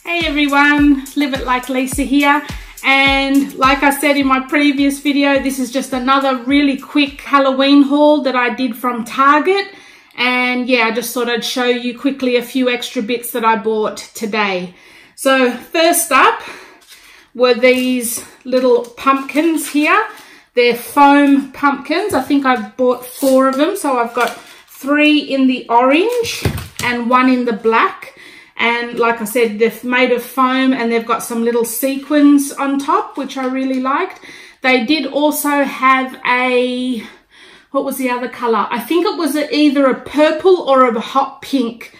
Hey everyone, Live It Like Lisa here, and like I said in my previous video, this is just another really quick Halloween haul that I did from Target. And yeah, I just thought I'd show you quickly a few extra bits that I bought today. So first up were these little pumpkins here. They're foam pumpkins. I think I bought 4 of them, so I've got 3 in the orange and 1 in the black. And like I said, they're made of foam and they've got some little sequins on top, which I really liked. They did also have a, what was the other colour? I think it was either a purple or a hot pink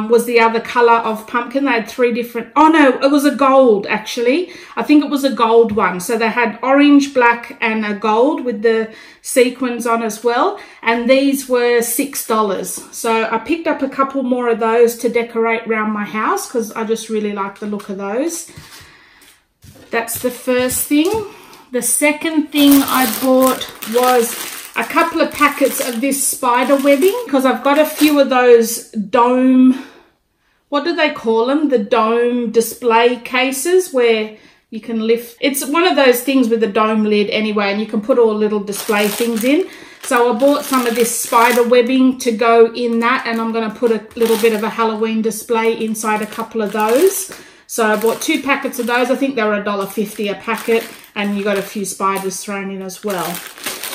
was the other colour of pumpkin. They had 3 different, oh no, it was a gold actually. I think it was a gold one. So they had orange, black and a gold with the sequins on as well. And these were $6. So I picked up a couple more of those to decorate around my house because I just really like the look of those. That's the first thing. The second thing I bought was a couple of packets of this spider webbing because I've got a few of those dome, what do they call them? The dome display cases where you can lift. It's one of those things with a dome lid anyway, and you can put all little display things in. So I bought some of this spider webbing to go in that, and I'm going to put a little bit of a Halloween display inside a couple of those. So I bought 2 packets of those. I think they were $1.50 a packet, and you got a few spiders thrown in as well.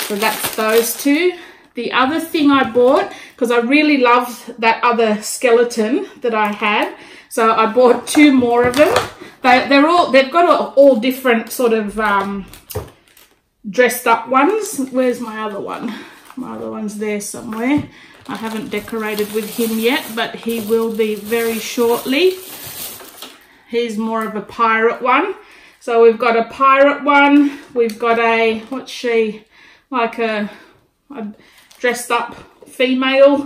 So that's those 2. The other thing I bought, because I really loved that other skeleton that I had, so I bought 2 more of them. They've got all different sort of dressed up ones. Where's my other one? My other one's there somewhere. I haven't decorated with him yet, but he will be very shortly. He's more of a pirate one. So we've got a pirate one. We've got a, what's she? Like a dressed up female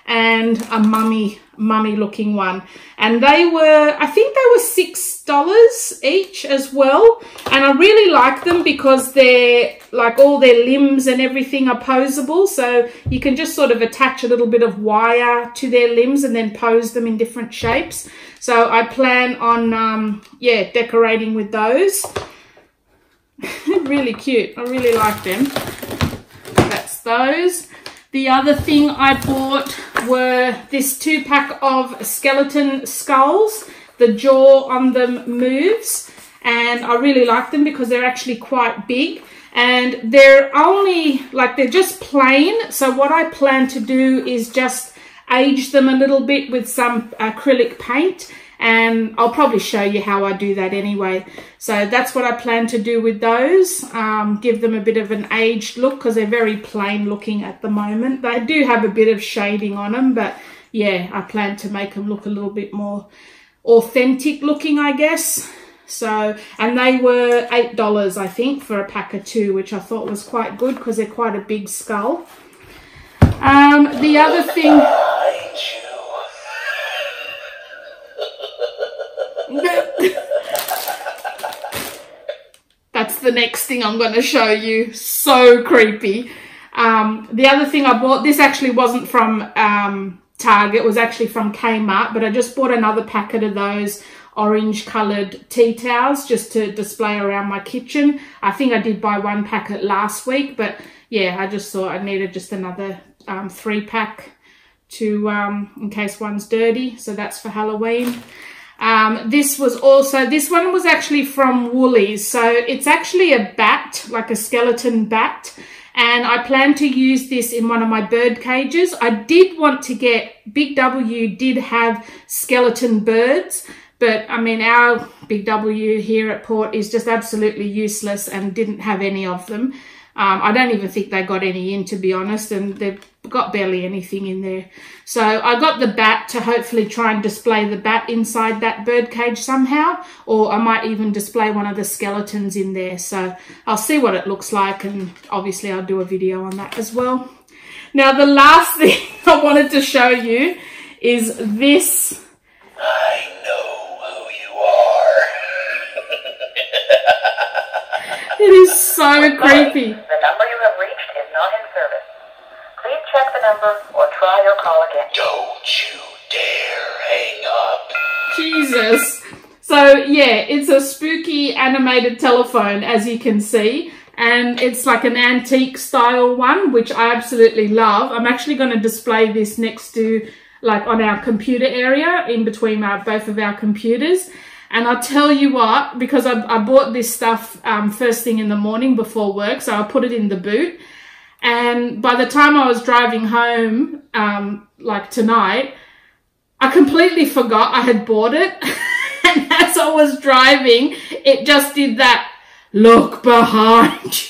and a mummy looking one. And they were, I think they were $6 each as well. And I really like them because they're like all their limbs and everything are posable. So you can just sort of attach a little bit of wire to their limbs and then pose them in different shapes. So I plan on, yeah, decorating with those. Really cute. I really like them. That's those. The other thing I bought were this 2-pack of skeleton skulls. The jaw on them moves, and I really like them because they're actually quite big. And they're only, like, they're just plain. So what I plan to do is just age them a little bit with some acrylic paint. And I'll probably show you how I do that anyway. So that's what I plan to do with those. Give them a bit of an aged look because they're very plain looking at the moment. They do have a bit of shading on them, but yeah, I plan to make them look a little bit more authentic looking, I guess. So, and they were $8, I think, for a pack of 2, which I thought was quite good because they're quite a big skull. The other thing... That's the next thing I'm going to show you. So creepy. The other thing I bought, this actually wasn't from Target, it was actually from Kmart, but I just bought another packet of those orange coloured tea towels just to display around my kitchen. I think I did buy 1 packet last week, but yeah, I just thought I needed just another 3-pack to in case one's dirty. So that's for Halloween. This one was actually from Woolies. So it's actually a bat, like a skeleton bat. And I plan to use this in one of my bird cages. I did want to get, Big W did have skeleton birds, but I mean, our Big W here at Port is just absolutely useless and didn't have any of them. I don't even think they got any in, to be honest, and they've got barely anything in there. So I got the bat to hopefully try and display the bat inside that bird cage somehow, or I might even display one of the skeletons in there. So I'll see what it looks like, and obviously I'll do a video on that as well. Now the last thing I wanted to show you is this. I know who you are. It is so creepy. The number you have reached is not in service. Please check the number or try your call again. Don't you dare hang up. Jesus. So yeah, it's a spooky animated telephone, as you can see. And it's like an antique style one, which I absolutely love. I'm actually going to display this next to, like, on our computer area, in between both of our computers. And I'll tell you what, because I bought this stuff first thing in the morning before work, so I put it in the boot. And by the time I was driving home, like tonight, I completely forgot I had bought it. And as I was driving, it just did that, look behind you.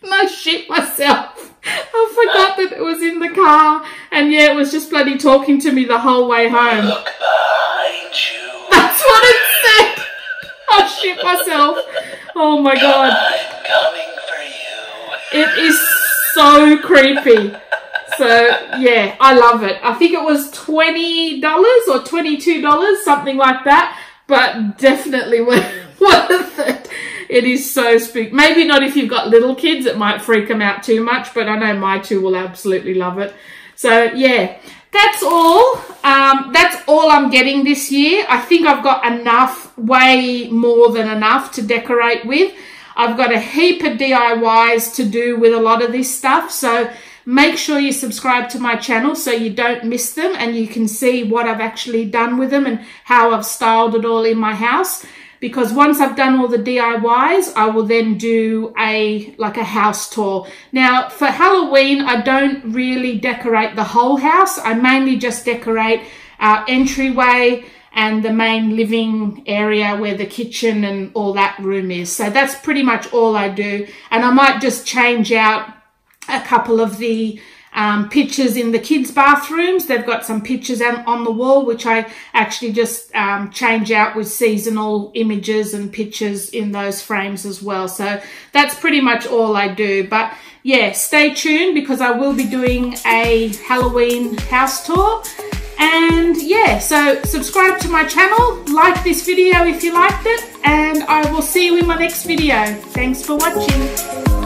And I shit myself. I forgot that it was in the car. And yeah, it was just bloody talking to me the whole way home. Look behind you. That's what it said. I shit myself. Oh my God. I'm coming for you. It is so creepy. So yeah, I love it. I think it was $20 or $22, something like that. But definitely worth it. It is so spooky. Maybe not if you've got little kids, it might freak them out too much, but I know my two will absolutely love it. So yeah, that's all. That's all I'm getting this year. I think I've got enough, way more than enough to decorate with. I've got a heap of DIYs to do with a lot of this stuff. So make sure you subscribe to my channel so you don't miss them and you can see what I've actually done with them and how I've styled it all in my house. Because once I've done all the DIYs, I will then do a house tour. Now, for Halloween, I don't really decorate the whole house. I mainly just decorate our entryway and the main living area where the kitchen and all that room is. So that's pretty much all I do. And I might just change out a couple of the pictures in the kids' bathrooms. They've got some pictures on the wall, which I actually just change out with seasonal images and pictures in those frames as well. So that's pretty much all I do. But yeah, stay tuned because I will be doing a Halloween house tour. And yeah, so subscribe to my channel, like this video if you liked it, and I will see you in my next video. Thanks for watching.